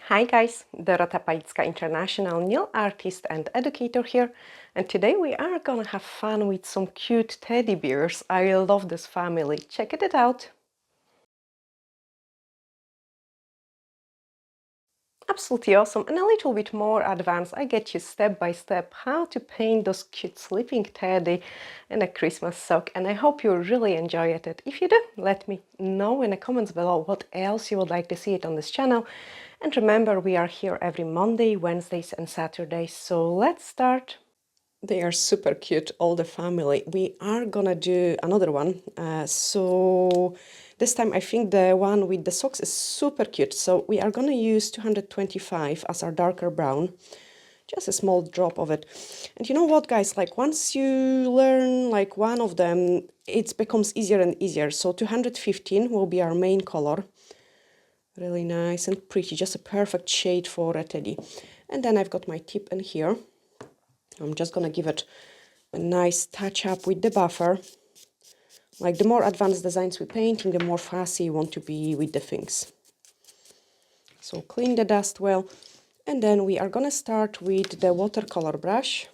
Hi guys, Dorota International nail artist and educator here, and today we are gonna have fun with some cute teddy bears. I love this family. Check it out. Absolutely awesome and a little bit more advanced. I get you step by step how to paint those cute sleeping teddy in a Christmas sock, and I hope you really enjoyed it. If you do, let me know in the comments below what else you would like to see it on this channel. And remember, we are here every Monday, Wednesdays and Saturdays, so let's start. They are super cute, all the family. We are gonna do another one. So this time I think the one with the socks is super cute. So we are gonna use 225 as our darker brown. Just a small drop of it. And you know what, guys? Like once you learn like one of them, it becomes easier and easier. So 215 will be our main color. Really nice and pretty, just a perfect shade for a teddy. And then I've got my tip in here. I'm just gonna give it a nice touch up with the buffer. Like the more advanced designs we painting, the more fussy you want to be with the things. So clean the dust well, and then we are gonna start with the watercolor brush.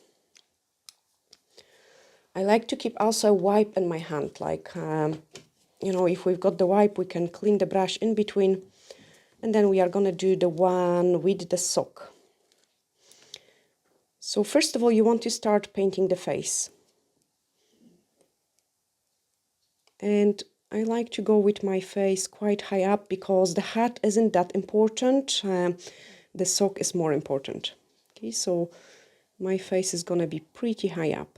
I like to keep also a wipe in my hand, like you know, if we've got the wipe, we can clean the brush in between, and then we are gonna do the one with the sock. So first of all, you want to start painting the face. And I like to go with my face quite high up because the hat isn't that important. The sock is more important. Okay, so my face is gonna be pretty high up.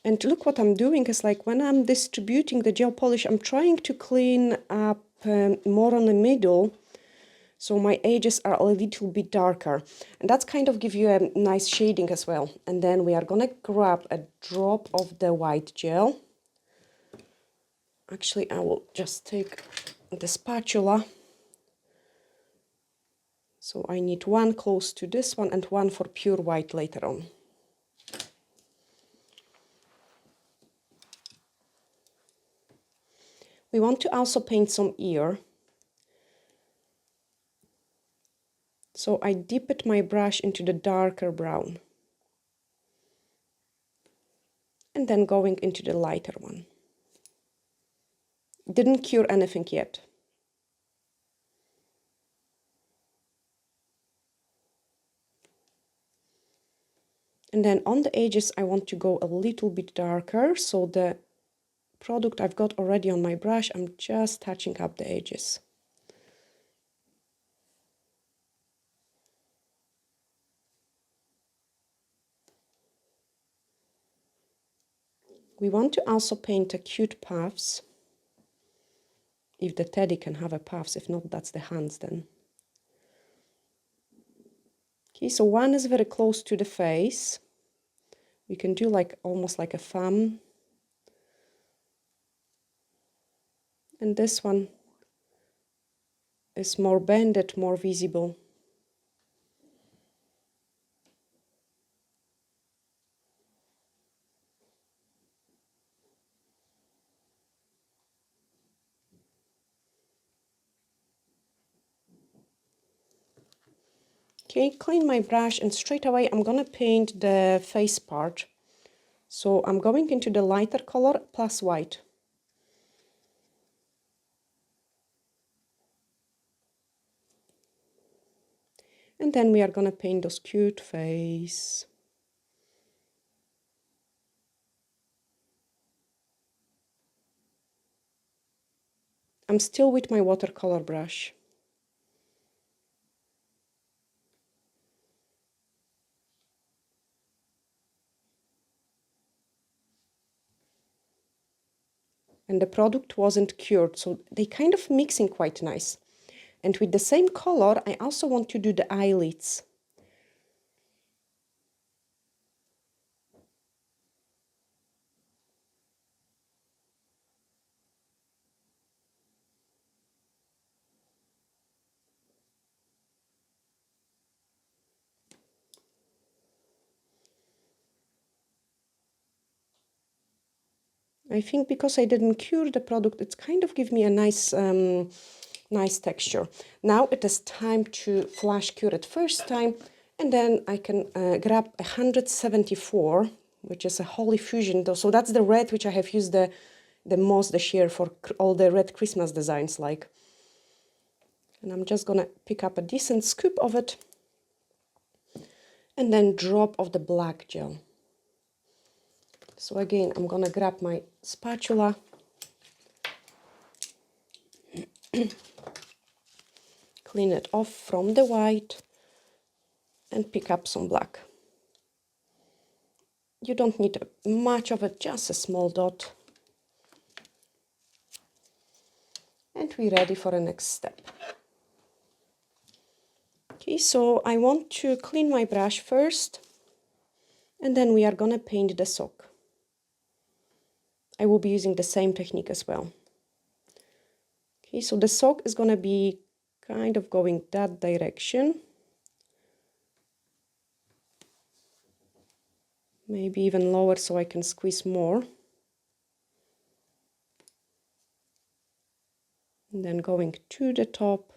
And look what I'm doing is like when I'm distributing the gel polish, I'm trying to clean up more on the middle, so my edges are a little bit darker. And that's kind of give you a nice shading as well. And then we are gonna grab a drop of the white gel. Actually, I will just take the spatula. So I need one close to this one and one for pure white later on. We want to also paint some ear. So I dipped my brush into the darker brown. And then going into the lighter one. Didn't cure anything yet. And then on the edges I want to go a little bit darker, so the product I've got already on my brush, I'm just touching up the edges. We want to also paint a cute puffs. If the teddy can have a puffs, if not, that's the hands then. Okay, so one is very close to the face. We can do like almost like a thumb. And this one is more bended, more visible. Okay, clean my brush and straight away I'm gonna paint the face part. So I'm going into the lighter color plus white. And then we are gonna paint those cute face. I'm still with my watercolor brush. And the product wasn't cured, so they kind of mixing quite nice. And with the same color, I also want to do the eyelids. I think because I didn't cure the product, it's kind of give me a nice nice texture. Now it is time to flash cure it first time, and then I can grab 174, which is a Holy Fusion. So that's the red which I have used the most this year for all the red Christmas designs like. And I'm just gonna pick up a decent scoop of it and then drop of the black gel. So again, I'm gonna grab my spatula, clean it off from the white, and pick up some black. You don't need much of it, just a small dot. And we're ready for the next step. Okay, so I want to clean my brush first, and then we are gonna paint the sock. I will be using the same technique as well. Okay, so the sock is gonna be kind of going that direction. Maybe even lower so I can squeeze more. And then going to the top.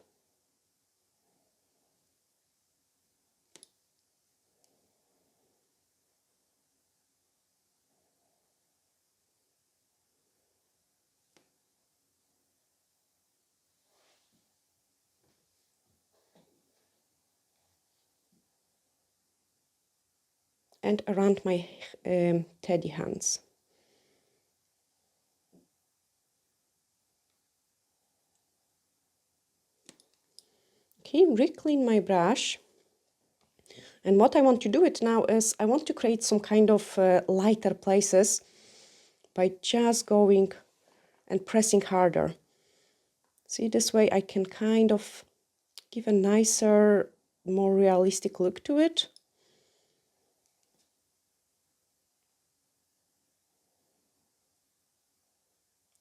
And around my teddy hands. Okay, re-clean my brush. And what I want to do it now is I want to create some kind of lighter places by just going and pressing harder. See, this way I can kind of give a nicer, more realistic look to it.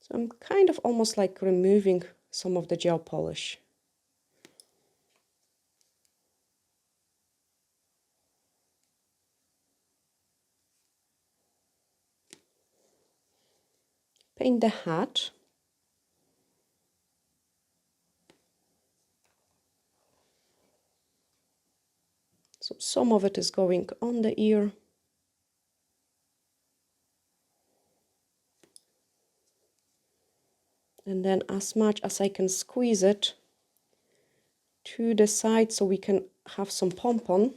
So I'm kind of almost like removing some of the gel polish. Paint the hat. So some of it is going on the ear. And then as much as I can squeeze it to the side so we can have some pom-pom.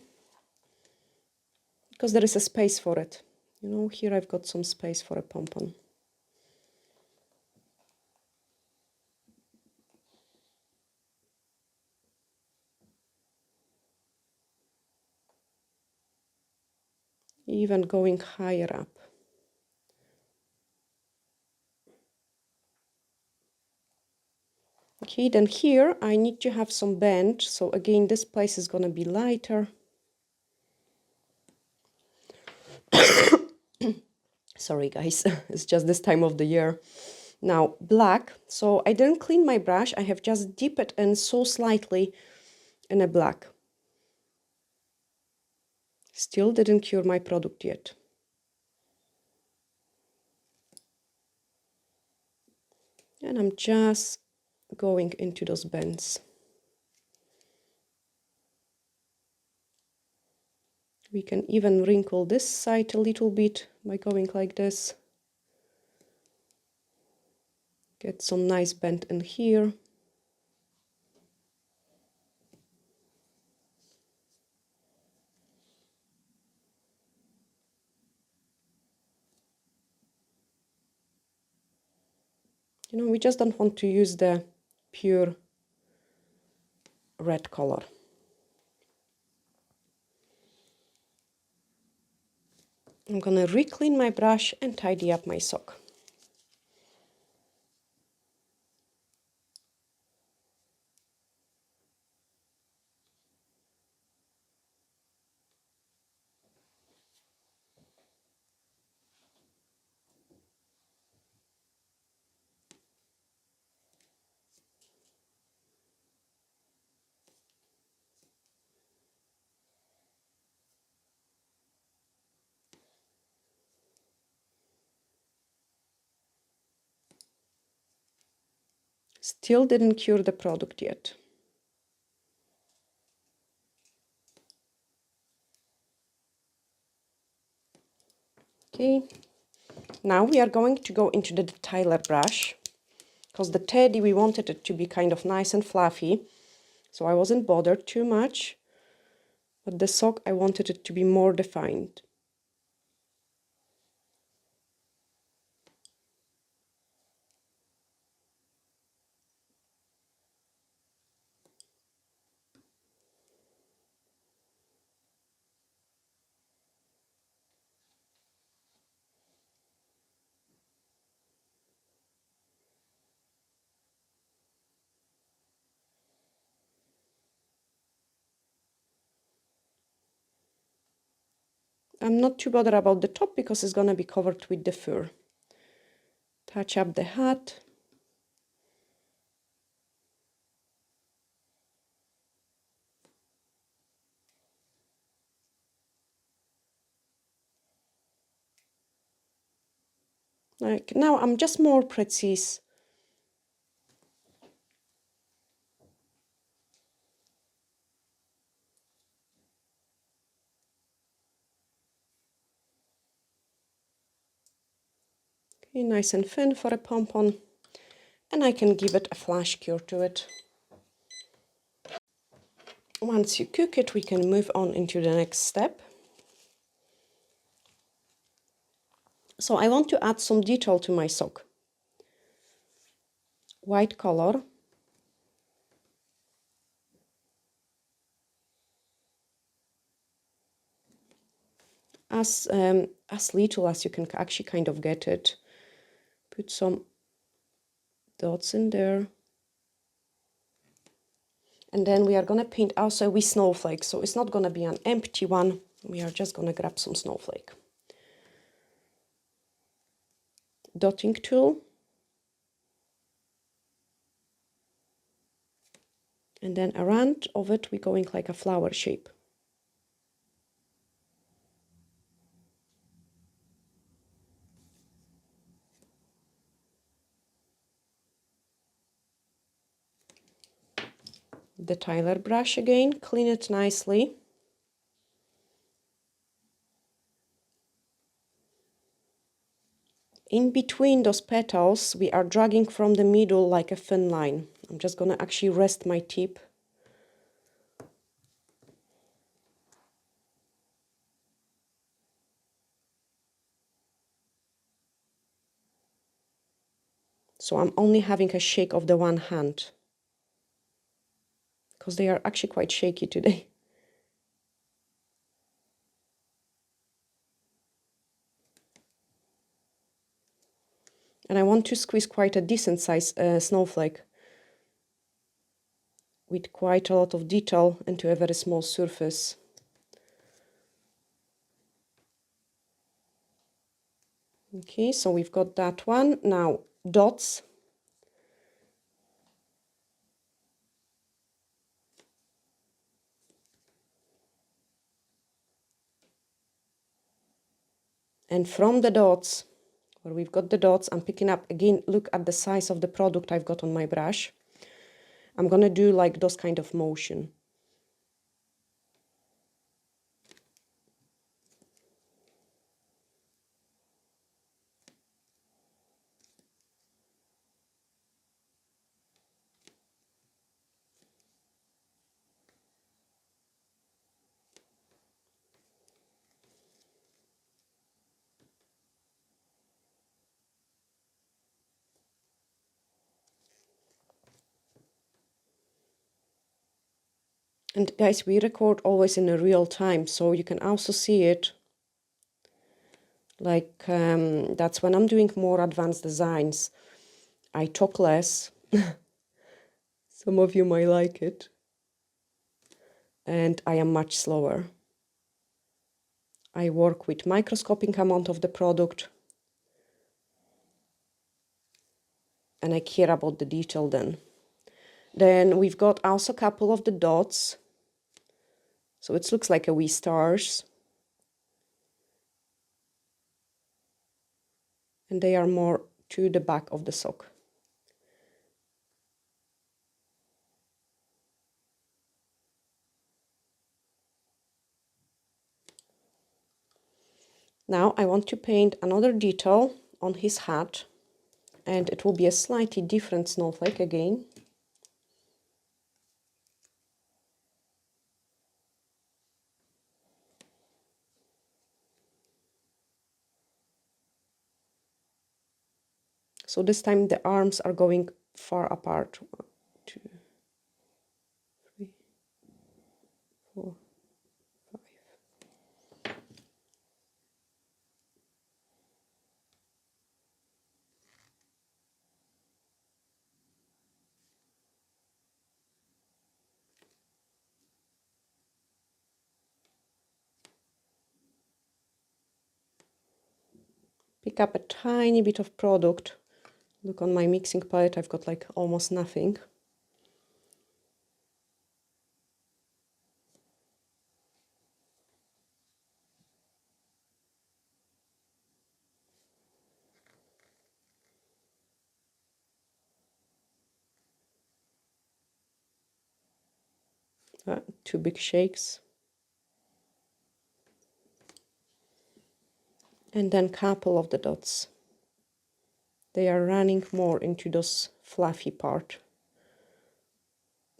Because there is a space for it. You know, here I've got some space for a pom-pom. Even going higher up. Okay, then here I need to have some bend. So again, this place is gonna be lighter. Sorry guys, it's just this time of the year. Now black, so I didn't clean my brush, I have just dipped it in so slightly in a black. Still didn't cure my product yet. And I'm just going into those bends. We can even wrinkle this side a little bit by going like this. Get some nice bend in here. You know, we just don't want to use the pure red color. I'm gonna re-clean my brush and tidy up my sock. Still didn't cure the product yet. Okay, now we are going to go into the detailer brush, because the teddy, we wanted it to be kind of nice and fluffy, so I wasn't bothered too much, but the sock, I wanted it to be more defined. I'm not too bothered about the top because it's gonna be covered with the fur. Touch up the hat. Like now I'm just more precise. Okay, nice and thin for a pom-pom. And I can give it a flash cure to it. Once you cook it, we can move on into the next step. So I want to add some detail to my sock. White color. As little as you can actually kind of get it. Put some dots in there. And then we are going to paint also with snowflakes. So it's not going to be an empty one. We are just going to grab some snowflake. Dotting tool. And then around of it, we're going like a flower shape. The Tyler brush again, clean it nicely. In between those petals, we are dragging from the middle like a thin line. I'm just gonna actually rest my tip. So I'm only having a shake of the one hand, because they are actually quite shaky today. And I want to squeeze quite a decent size snowflake with quite a lot of detail into a very small surface. Okay, so we've got that one. Now, dots. And from the dots, where we've got the dots, I'm picking up, again, look at the size of the product I've got on my brush. I'm gonna do like those kind of motion. And guys, we record always in a real time, so you can also see it. Like, that's when I'm doing more advanced designs. I talk less. Some of you might like it. And I am much slower. I work with microscopic amount of the product. And I care about the detail then. Then we've got also a couple of the dots. So it looks like a wee stars. And they are more to the back of the sock. Now I want to paint another detail on his hat, and it will be a slightly different snowflake again. So this time the arms are going far apart. 1, 2, 3, 4, 5. Pick up a tiny bit of product. Look on my mixing palette, I've got like almost nothing. Two big shakes. And then couple of the dots. They are running more into those fluffy part.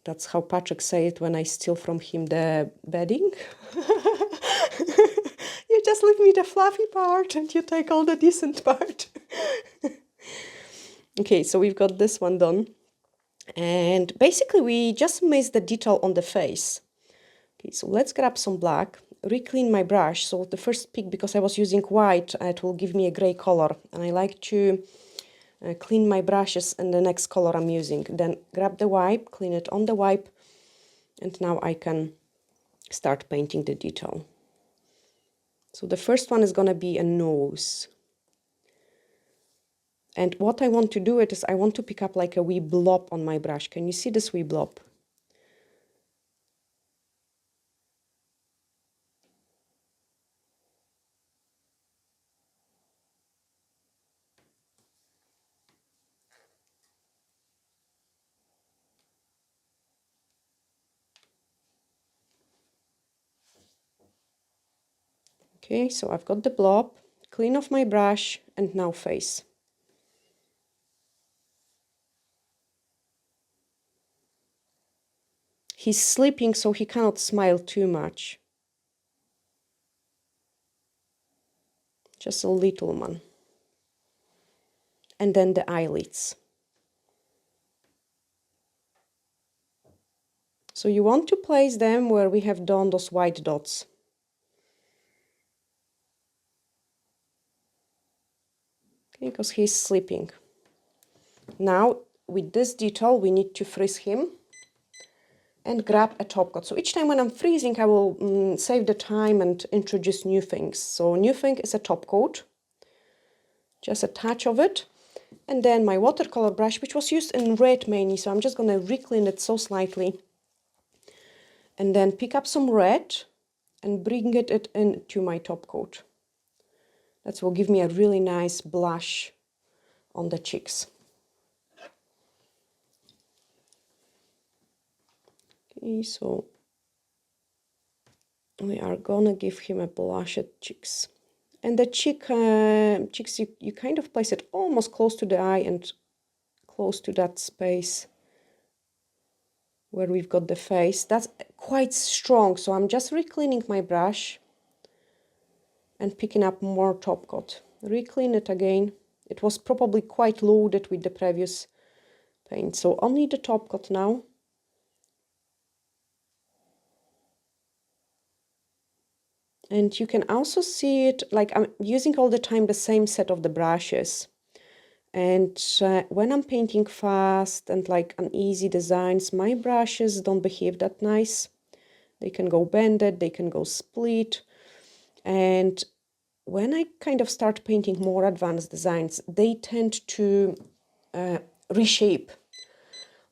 That's how Patrick said it when I steal from him the bedding. You just leave me the fluffy part and you take all the decent part. Okay, so we've got this one done. And basically we just missed the detail on the face. Okay, so let's grab some black, re-clean my brush. So the first pick, because I was using white, it will give me a gray color. And I like to clean my brushes in the next color I'm using. Then grab the wipe, clean it on the wipe, and now I can start painting the detail. So the first one is gonna be a nose. And what I want to do is I want to pick up like a wee blob on my brush. Can you see this wee blob? Okay, so I've got the blob, clean off my brush, and now face. He's sleeping, so he cannot smile too much. Just a little one. And then the eyelids. So you want to place them where we have done those white dots. Okay, because he's sleeping. Now, with this detail, we need to freeze him and grab a top coat. So each time when I'm freezing, I will save the time and introduce new things. So new thing is a top coat. Just a touch of it. And then my watercolor brush, which was used in red mainly, so I'm just going to re-clean it so slightly. And then pick up some red and bring it into my top coat. That will give me a really nice blush on the cheeks. Okay, so we are gonna give him a blush at cheeks. And the cheeks, you kind of place it almost close to the eye and close to that space where we've got the face. That's quite strong, so I'm just re-cleaning my brush and picking up more top coat. Re-clean it again. It was probably quite loaded with the previous paint, so only the top coat now. And you can also see it, like I'm using all the time the same set of the brushes. And when I'm painting fast and like uneasy designs, my brushes don't behave that nice. They can go bended, they can go split. And when I kind of start painting more advanced designs, they tend to reshape.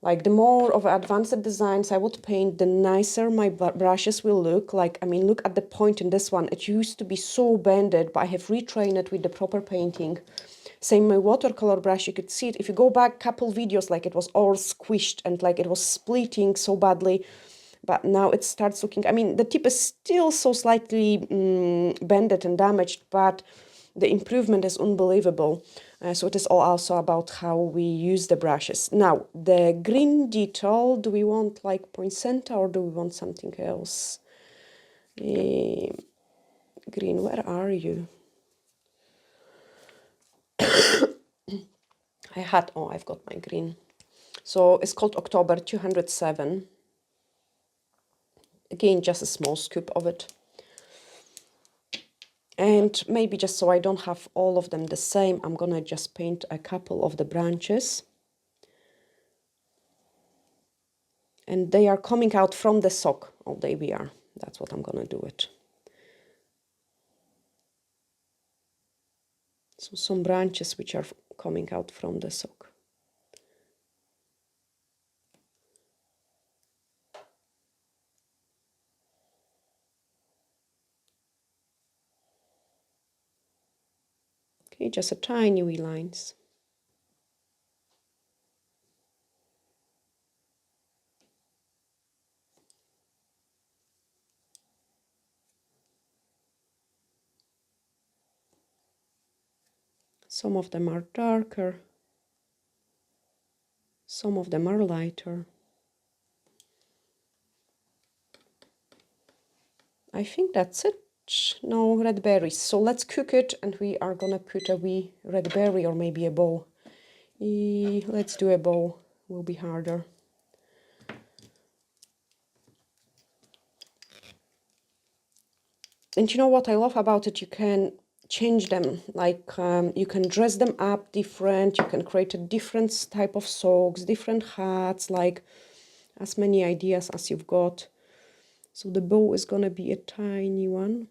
Like the more of advanced designs I would paint, the nicer my brushes will look. Like, I mean, look at the point in this one. It used to be so bended, but I have retrained it with the proper painting. Same my watercolor brush, you could see it. If you go back a couple videos, like it was all squished and like it was splitting so badly. but now it starts looking, I mean, the tip is still so slightly bended and damaged, but the improvement is unbelievable. So it is all also about how we use the brushes. Now, the green detail, do we want like poinsettia or do we want something else? Green, where are you? I've got my green. So it's called October 207. Again, just a small scoop of it. And maybe just so I don't have all of them the same, I'm gonna just paint a couple of the branches. And they are coming out from the sock. Oh, there we are. That's what I'm gonna do it. So some branches which are coming out from the sock. Okay, just a tiny wee lines. Some of them are darker. Some of them are lighter. I think that's it. No red berries. So let's cook it and we are gonna put a wee red berry or maybe a bow. Let's do a bow. Will be harder. And you know what I love about it? You can change them. Like you can dress them up different. You can create a different type of socks, different hats, like as many ideas as you've got. So the bow is gonna be a tiny one.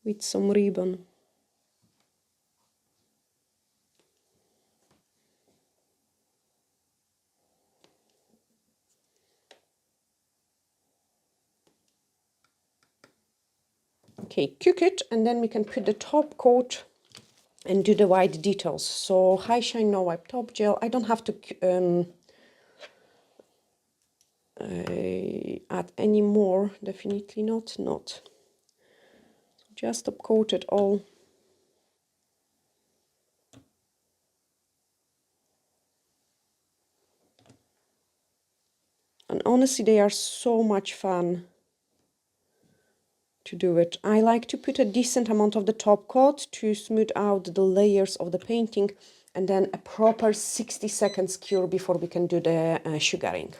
With some ribbon. Okay, cook it and then we can put the top coat and do the white details. So high shine no wipe top gel. I don't have to add any more, definitely not. Just top coat it all. And honestly, they are so much fun to do it. I like to put a decent amount of the top coat to smooth out the layers of the painting, and then a proper 60 seconds cure before we can do the sugaring.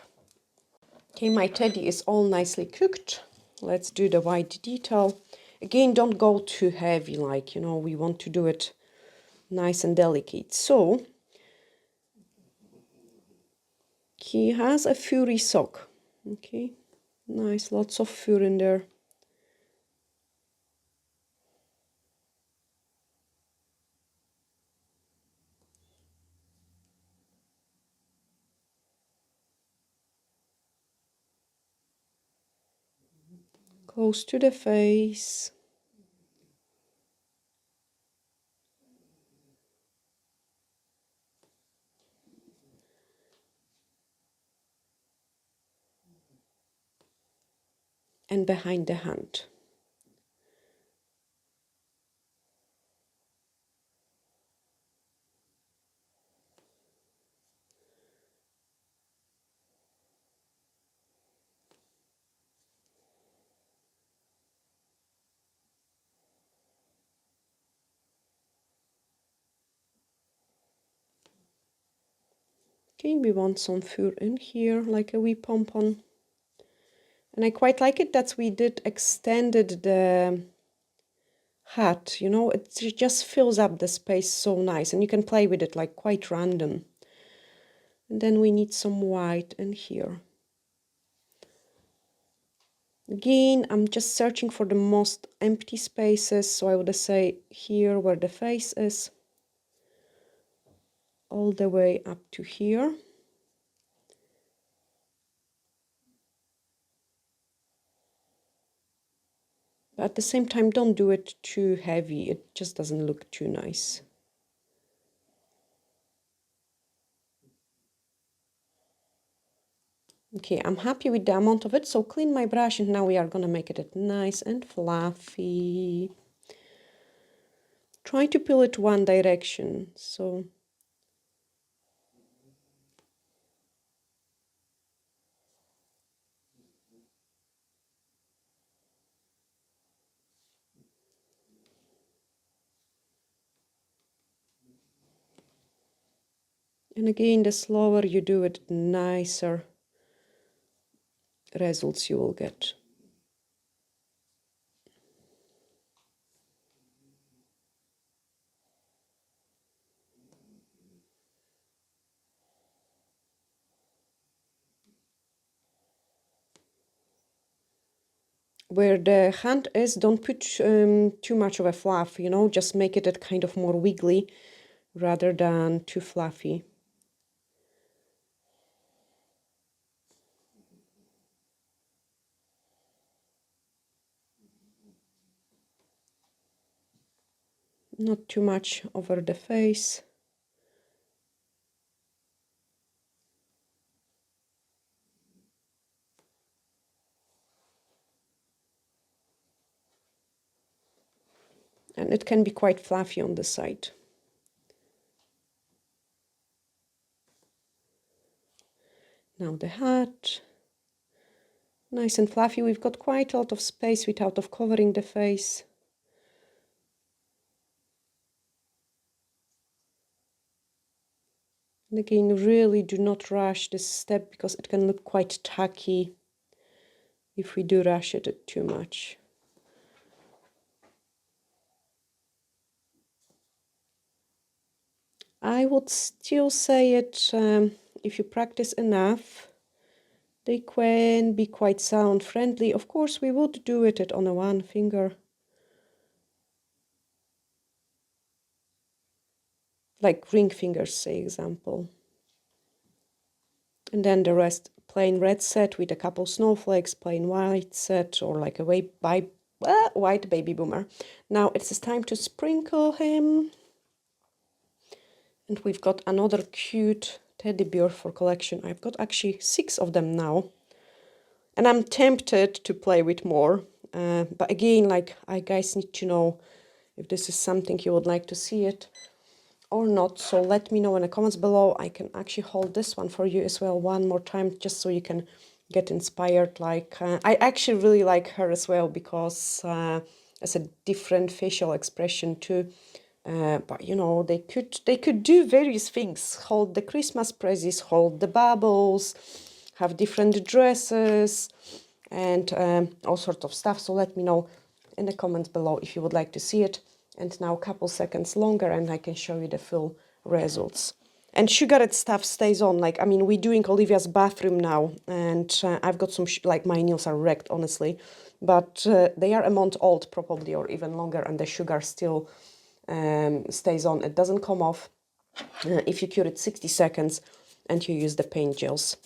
Okay, my teddy is all nicely cooked. Let's do the white detail. Again, don't go too heavy, like, you know, we want to do it nice and delicate. So, he has a furry sock. Okay, nice, lots of fur in there. Close to the face. And behind the hand. Okay, we want some fur in here, like a wee pom-pom. And I quite like it that we did extended the hat, you know, it just fills up the space so nice, and you can play with it like quite random. And then we need some white in here. Again, I'm just searching for the most empty spaces, so I would say here where the face is, all the way up to here. But at the same time, don't do it too heavy. It just doesn't look too nice. Okay, I'm happy with the amount of it, so clean my brush, and now we are gonna make it nice and fluffy. Try to pull it one direction, so and again, the slower you do it, the nicer results you will get. Where the hand is, don't put too much of a fluff, you know, just make it kind of more wiggly rather than too fluffy. Not too much over the face. And it can be quite fluffy on the side. Now the hat. Nice and fluffy. We've got quite a lot of space without covering the face. And again, really do not rush this step because it can look quite tacky if we do rush it too much. I would still say it, if you practice enough, they can be quite sound friendly. Of course, we would do it on a one finger. Like ring fingers, say example. And then the rest plain red set with a couple snowflakes, plain white set, or like a white baby boomer. Now it's time to sprinkle him. And we've got another cute teddy bear for collection. I've got actually 6 of them now. And I'm tempted to play with more. But again, like, I guys need to know if this is something you would like to see it or not. So let me know in the comments below. I can actually hold this one for you as well one more time, just so you can get inspired. Like, I actually really like her as well because it's a different facial expression too. But you know, they could do various things. Hold the Christmas presents, hold the bubbles, have different dresses, and all sorts of stuff. So let me know in the comments below if you would like to see it. And now a couple seconds longer and I can show you the full results. And sugared stuff stays on. Like, I mean, we're doing Olivia's bathroom now, and I've got some, like, my nails are wrecked, honestly. But they are a month old probably, or even longer, and the sugar still stays on. It doesn't come off if you cure it 60 seconds and you use the paint gels.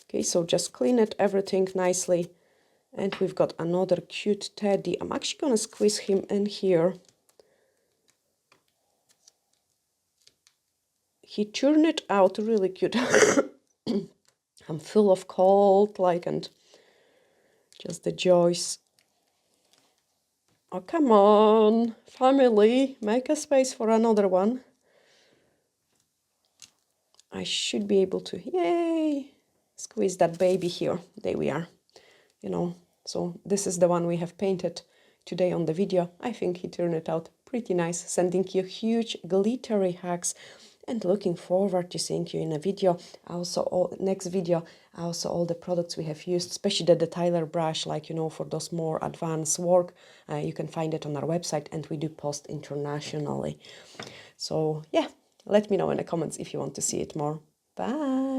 Okay, so just clean it, everything nicely. And we've got another cute teddy. I'm actually going to squeeze him in here. He turned it out really cute. I'm full of cold, like, and just the joys. Oh, come on, family, make a space for another one. I should be able to, yay, squeeze that baby here. There we are, you know. So this is the one we have painted today on the video. I think he turned it out pretty nice. Sending you huge glittery hugs and looking forward to seeing you in a video. Also, next video, also all the products we have used, especially the detailer brush, like, you know, for those more advanced work. You can find it on our website, and we do post internationally. So yeah, let me know in the comments if you want to see it more. Bye!